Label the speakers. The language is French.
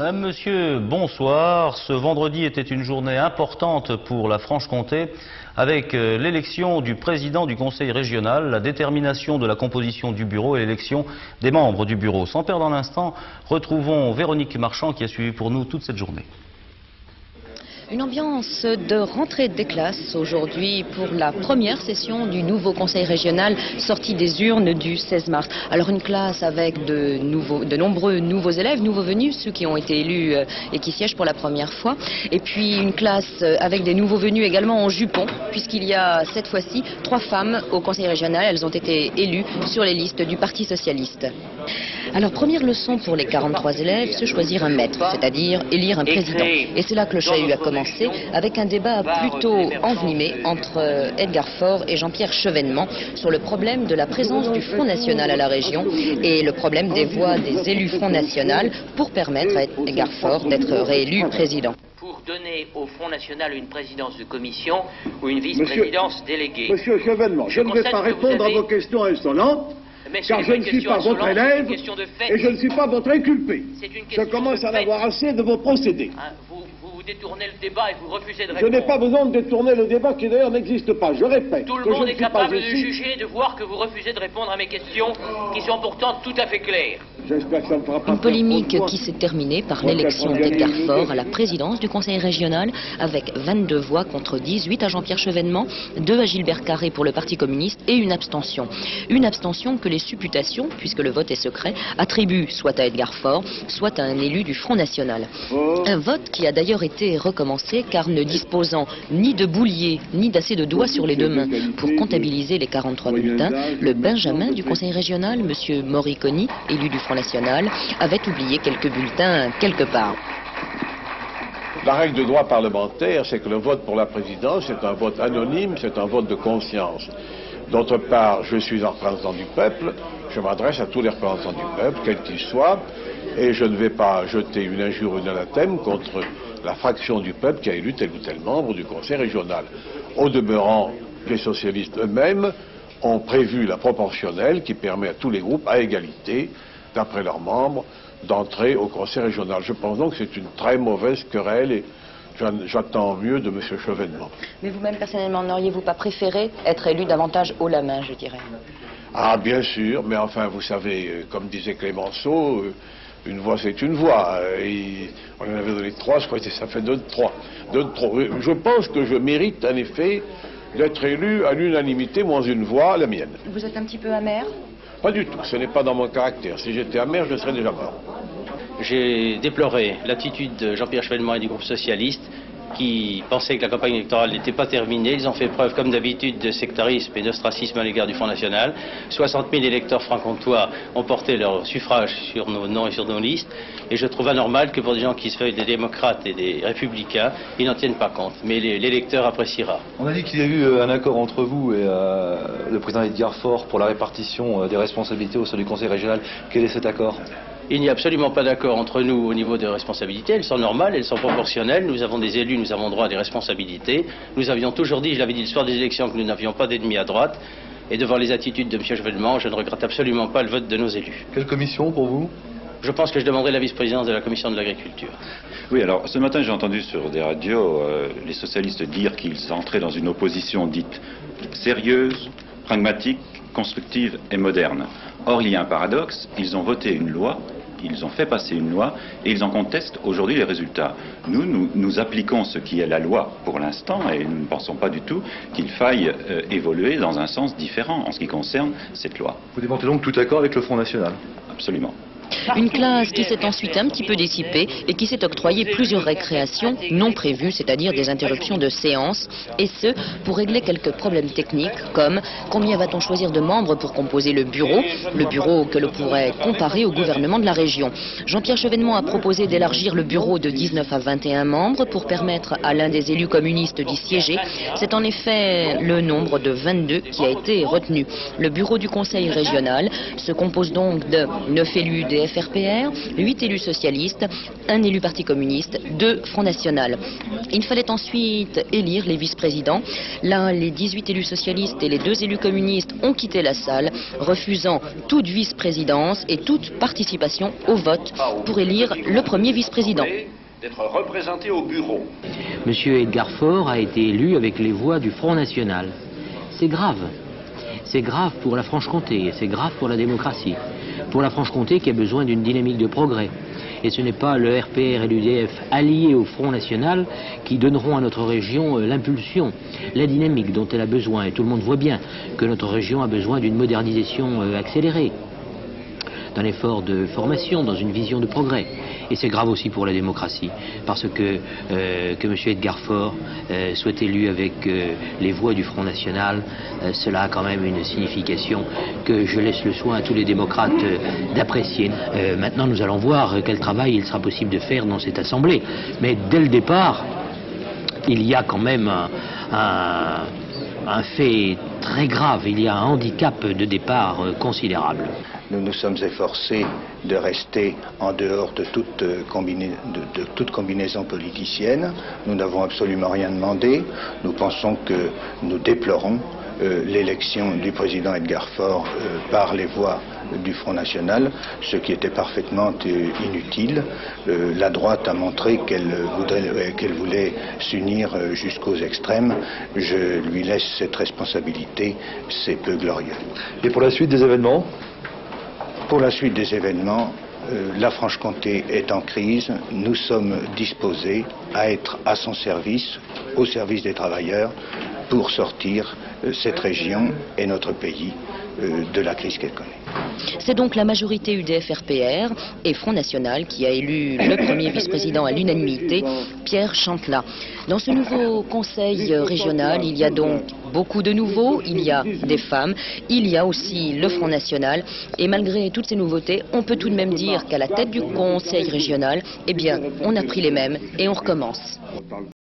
Speaker 1: Madame, Monsieur, bonsoir. Ce vendredi était une journée importante pour la Franche-Comté avec l'élection du président du conseil régional, la détermination de la composition du bureau et l'élection des membres du bureau. Sans perdre un instant, retrouvons Véronique Marchand qui a suivi pour nous toute cette journée.
Speaker 2: Une ambiance de rentrée des classes aujourd'hui pour la première session du nouveau conseil régional sorti des urnes du 16 mars. Alors une classe avec de nombreux nouveaux élèves, nouveaux venus, ceux qui ont été élus et qui siègent pour la première fois. Et puis une classe avec des nouveaux venus également en jupon, puisqu'il y a cette fois-ci 3 femmes au conseil régional. Elles ont été élues sur les listes du Parti socialiste. Alors première leçon pour les 43 élèves, se choisir un maître, c'est-à-dire élire un président. Et c'est là que le chahut a commencé, avec un débat plutôt envenimé entre Edgar Faure et Jean-Pierre Chevènement sur le problème de la présence du Front National à la région et le problème des voix des élus Front National pour permettre à Edgar Faure d'être réélu président.
Speaker 3: Pour donner au Front National une présidence de commission ou une vice-présidence déléguée.
Speaker 4: Monsieur Chevènement, je ne vais pas répondre à vos questions insolentes. Car je ne suis pas votre élève et je ne suis pas votre inculpé. Je commence à en avoir assez de vos procédés.
Speaker 3: Vous détournez le débat et vous refusez de répondre.
Speaker 4: Je n'ai pas besoin de détourner le débat qui d'ailleurs n'existe pas. Je répète.
Speaker 3: Tout le monde est capable de juger et de voir que vous refusez de répondre à mes questions qui sont pourtant tout à fait claires.
Speaker 4: J'espère que ça ne fera pas.
Speaker 2: Une polémique qui s'est terminée par l'élection d'Edgar Faure à la présidence du conseil régional avec 22 voix contre 18 à Jean-Pierre Chevènement, 2 à Gilbert Carré pour le Parti communiste et une abstention. Une abstention que les supputations, puisque le vote est secret, attribuent soit à Edgar Faure, soit à un élu du Front National. Un vote qui a d'ailleurs été recommencé car ne disposant ni de boulier ni d'assez de doigts sur les 2 mains pour comptabiliser les 43 bulletins, le Benjamin du conseil régional, M. Moriconi, élu du Front National, avait oublié quelques bulletins quelque part.
Speaker 5: La règle de droit parlementaire, c'est que le vote pour la présidence, c'est un vote anonyme, c'est un vote de conscience. D'autre part, je suis un représentant du peuple, je m'adresse à tous les représentants du peuple, quels qu'ils soient, et je ne vais pas jeter une injure ou un anathème contre la fraction du peuple qui a élu tel ou tel membre du conseil régional. Au demeurant, les socialistes eux-mêmes ont prévu la proportionnelle qui permet à tous les groupes, à égalité, d'après leurs membres, d'entrer au conseil régional. Je pense donc que c'est une très mauvaise querelle et j'attends mieux de M. Chevènement.
Speaker 2: Mais vous-même, personnellement, n'auriez-vous pas préféré être élu davantage haut la main, je dirais?
Speaker 5: Ah, bien sûr, mais enfin, vous savez, comme disait Clémenceau, une voix c'est une voix. Et on en avait donné 3, je crois que ça fait 2 de 3. Je pense que je mérite, en effet, d'être élu à l'unanimité, moins une voix, la mienne.
Speaker 2: Vous êtes un petit peu amer?
Speaker 5: Pas du tout, ce n'est pas dans mon caractère. Si j'étais amer, je serais déjà mort.
Speaker 3: J'ai déploré l'attitude de Jean-Pierre Chevènement et du groupe socialiste qui pensaient que la campagne électorale n'était pas terminée. Ils ont fait preuve, comme d'habitude, de sectarisme et d'ostracisme à l'égard du Front National. 60 000 électeurs franc-comtois ont porté leur suffrage sur nos noms et sur nos listes. Et je trouve anormal que pour des gens qui se font des démocrates et des républicains, ils n'en tiennent pas compte. Mais l'électeur appréciera.
Speaker 6: On a dit qu'il y a eu un accord entre vous et le président Edgar Faure pour la répartition des responsabilités au sein du conseil régional. Quel est cet accord ?
Speaker 3: Il n'y a absolument pas d'accord entre nous au niveau des responsabilités. Elles sont normales, elles sont proportionnelles. Nous avons des élus, nous avons droit à des responsabilités. Nous avions toujours dit, je l'avais dit le soir des élections, que nous n'avions pas d'ennemis à droite. Et devant les attitudes de M. Chevènement, je ne regrette absolument pas le vote de nos élus.
Speaker 6: Quelle commission pour vous ?
Speaker 3: Je pense que je demanderai la vice-présidence de la commission de l'agriculture.
Speaker 7: Oui, alors ce matin j'ai entendu sur des radios les socialistes dire qu'ils entraient dans une opposition dite sérieuse, pragmatique, constructive et moderne. Or il y a un paradoxe, ils ont voté une loi, ils ont fait passer une loi et ils en contestent aujourd'hui les résultats. Nous appliquons ce qui est la loi pour l'instant et nous ne pensons pas du tout qu'il faille évoluer dans un sens différent en ce qui concerne cette loi.
Speaker 6: Vous démentez donc tout accord avec le Front National ?
Speaker 7: Absolument.
Speaker 2: Une classe qui s'est ensuite un petit peu dissipée et qui s'est octroyé plusieurs récréations non prévues, c'est-à-dire des interruptions de séance, et ce, pour régler quelques problèmes techniques comme combien va-t-on choisir de membres pour composer le bureau que l'on pourrait comparer au gouvernement de la région. Jean-Pierre Chevènement a proposé d'élargir le bureau de 19 à 21 membres pour permettre à l'un des élus communistes d'y siéger. C'est en effet le nombre de 22 qui a été retenu. Le bureau du conseil régional se compose donc de 9 élus des UDF-RPR, 8 élus socialistes, 1 élu Parti communiste, 2 Front National. Il fallait ensuite élire les vice-présidents. Là, les 18 élus socialistes et les 2 élus communistes ont quitté la salle, refusant toute vice-présidence et toute participation au vote pour élire le premier vice-président.
Speaker 8: D'être représenté au bureau.
Speaker 9: Monsieur Edgar Faure a été élu avec les voix du Front National. C'est grave. C'est grave pour la Franche-Comté, c'est grave pour la démocratie. Pour la Franche-Comté qui a besoin d'une dynamique de progrès. Et ce n'est pas le RPR et l'UDF alliés au Front National qui donneront à notre région l'impulsion, la dynamique dont elle a besoin. Et tout le monde voit bien que notre région a besoin d'une modernisation accélérée, d'un effort de formation, dans une vision de progrès. Et c'est grave aussi pour la démocratie, parce que M. Edgar Faure soit élu avec les voix du Front National, cela a quand même une signification que je laisse le soin à tous les démocrates d'apprécier. Maintenant, nous allons voir quel travail il sera possible de faire dans cette Assemblée. Mais dès le départ, il y a quand même un fait très grave, il y a un handicap de départ considérable.
Speaker 10: Nous nous sommes efforcés de rester en dehors de toute combinaison politicienne. Nous n'avons absolument rien demandé. Nous pensons que nous déplorons l'élection du président Edgar Faure par les voix du Front National, ce qui était parfaitement inutile. La droite a montré qu'elle voulait s'unir jusqu'aux extrêmes. Je lui laisse cette responsabilité, c'est peu glorieux.
Speaker 6: Et pour la suite des événements ?
Speaker 10: Pour la suite des événements, la Franche-Comté est en crise. Nous sommes disposés à être à son service, au service des travailleurs, pour sortir cette région et notre pays de la crise qu'elle connaît.
Speaker 2: C'est donc la majorité UDF-RPR et Front National qui a élu le premier vice-président à l'unanimité, Pierre Chantelain. Dans ce nouveau conseil régional, il y a donc beaucoup de nouveaux, il y a des femmes, il y a aussi le Front National. Et malgré toutes ces nouveautés, on peut tout de même dire qu'à la tête du conseil régional, eh bien, on a pris les mêmes et on recommence.